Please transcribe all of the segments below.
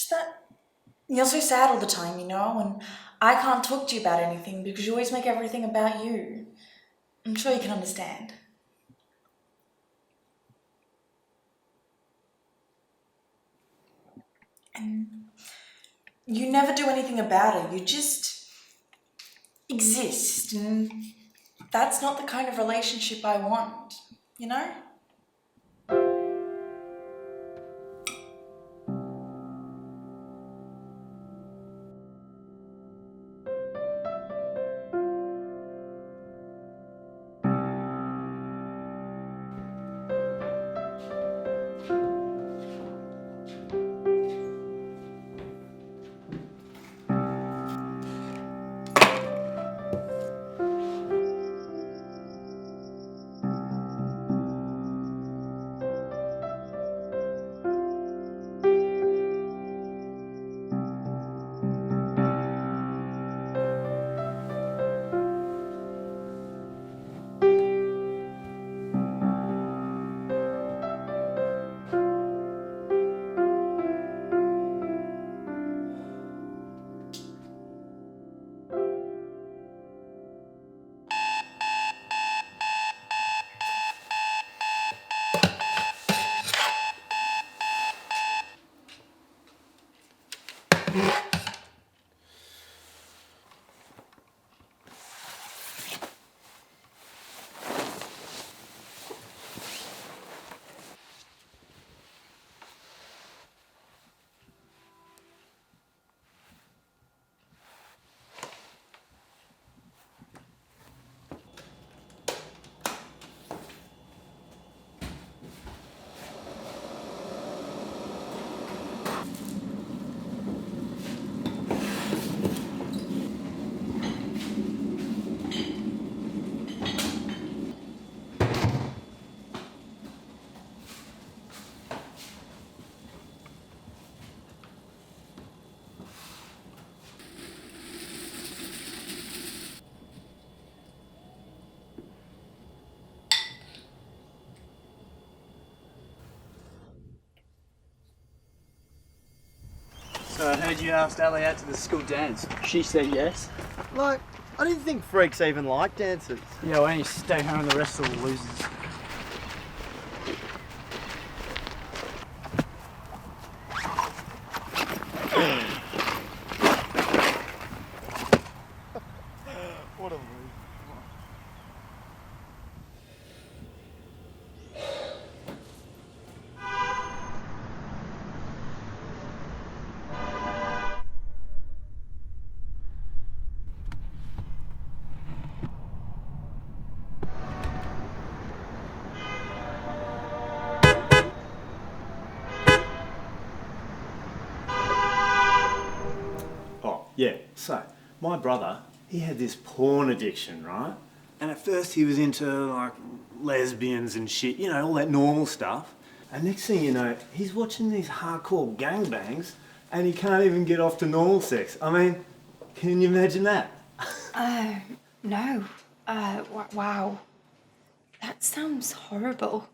just that you're so sad all the time, and I can't talk to you about anything because you always make everything about you. I'm sure you can understand. And you never do anything about it. You just exist, and that's not the kind of relationship I want, you know? So I heard you asked Ali out to the school dance. She said yes. Like, I didn't think freaks even like dances. Yeah, why don't you stay home and the rest of the losers? What a move. Oh, yeah. So, my brother, he had this porn addiction, right? And at first he was into, like, lesbians and shit, all that normal stuff. And next thing you know, he's watching these hardcore gangbangs and he can't even get off to normal sex. I mean, can you imagine that? No. Wow. That sounds horrible.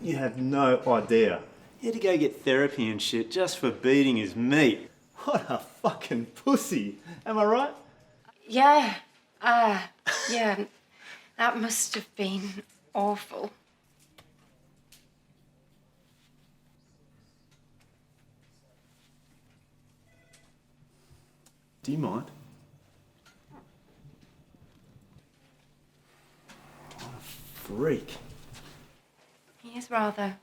You have no idea. He had to go get therapy and shit just for beating his meat. What a fucking pussy. Am I right? Yeah. Yeah. That must have been awful. Do you mind? What a freak. He is rather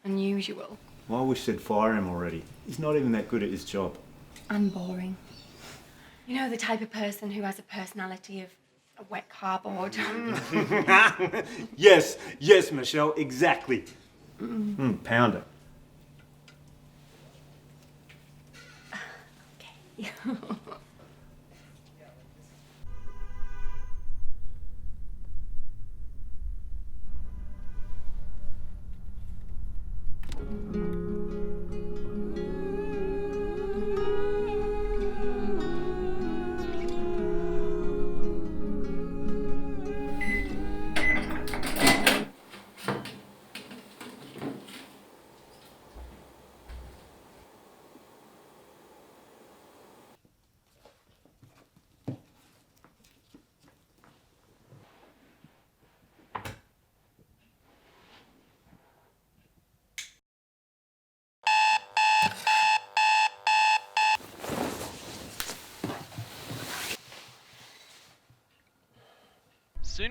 unusual. Well, I wish they'd fire him already. He's not even that good at his job. And boring. You know, the type of person who has a personality of a wet cardboard. Yes, Michelle, exactly. Pound it. Okay.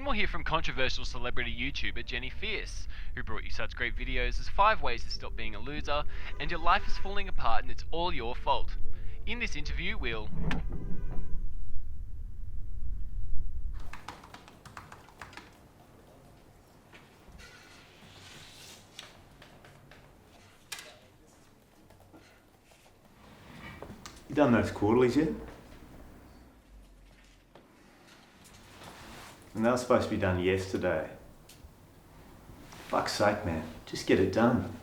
Then we'll hear from controversial celebrity YouTuber Jenny Fierce, who brought you such great videos as 5 ways to stop being a loser and your life is falling apart and it's all your fault. In this interview, we'll... You done those quarterlies yet? And they were supposed to be done yesterday. Fuck's sake, man. Just get it done.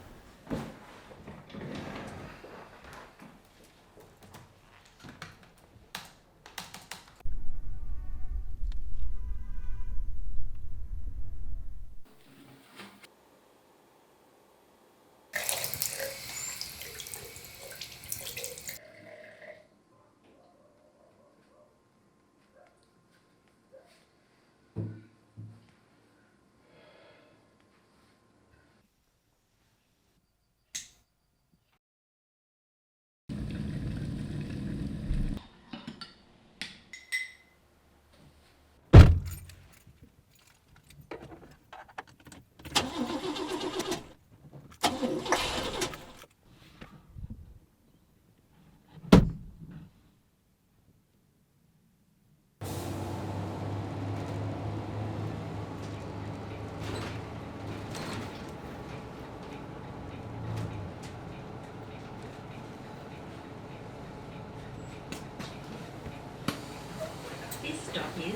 This stop is...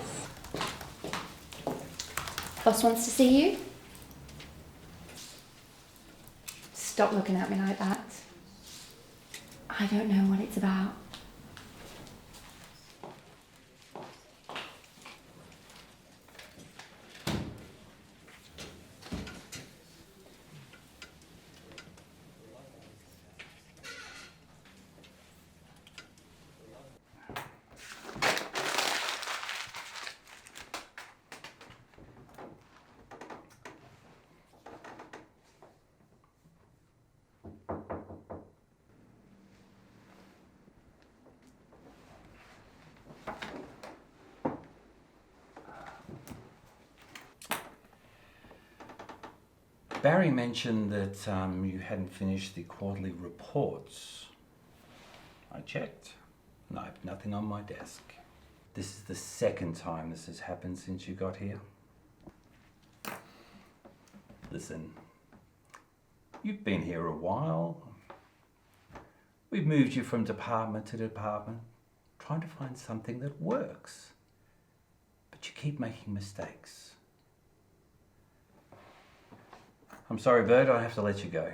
Boss wants to see you. Stop looking at me like that. I don't know what it's about. Barry mentioned that you hadn't finished the quarterly reports. I checked. No, nothing on my desk. This is the second time this has happened since you got here. Listen, you've been here a while. We've moved you from department to department, trying to find something that works. But you keep making mistakes. I'm sorry, Bird, I have to let you go.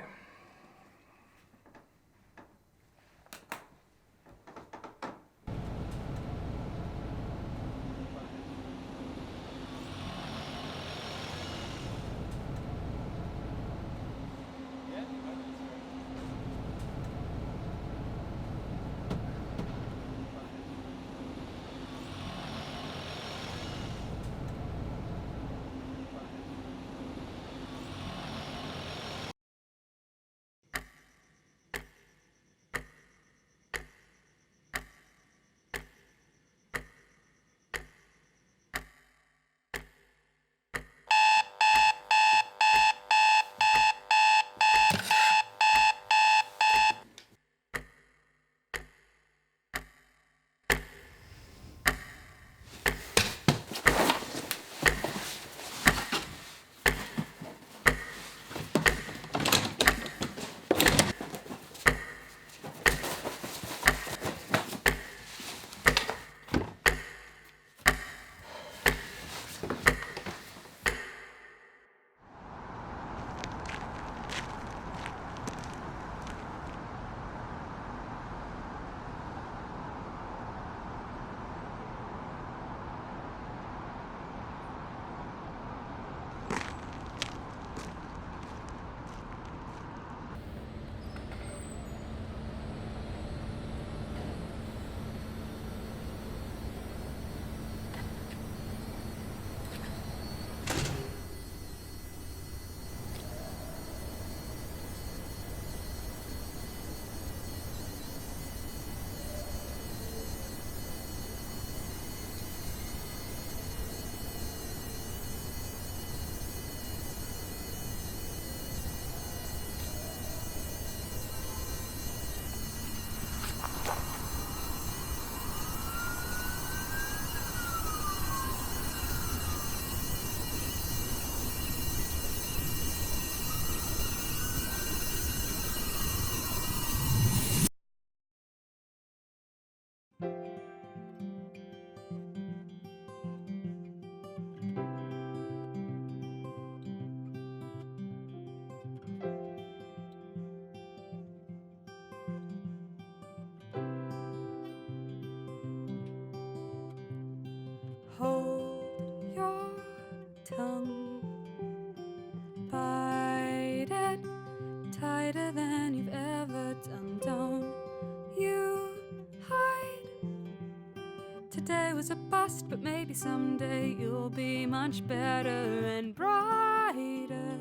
was a bust, but maybe someday you'll be much better and brighter.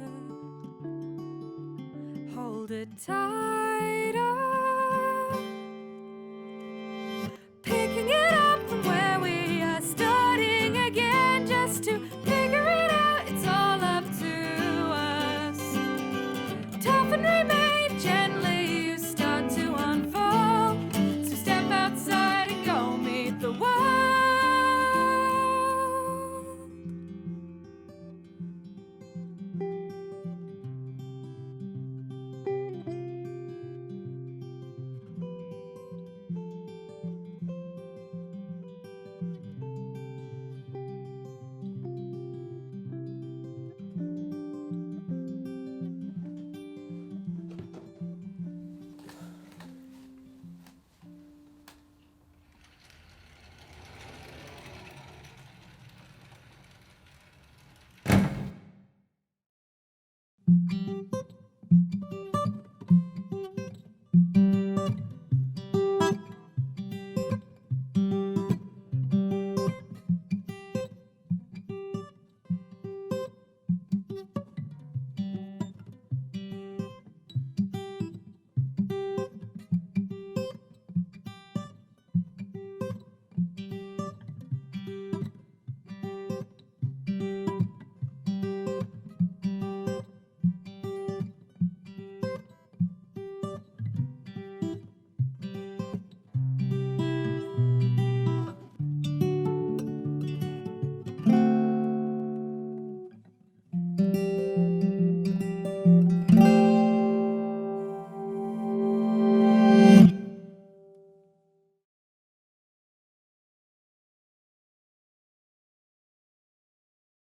Hold it tighter. Picking it up from where we are, starting again just to figure it out. It's all up to us. Tough and remain.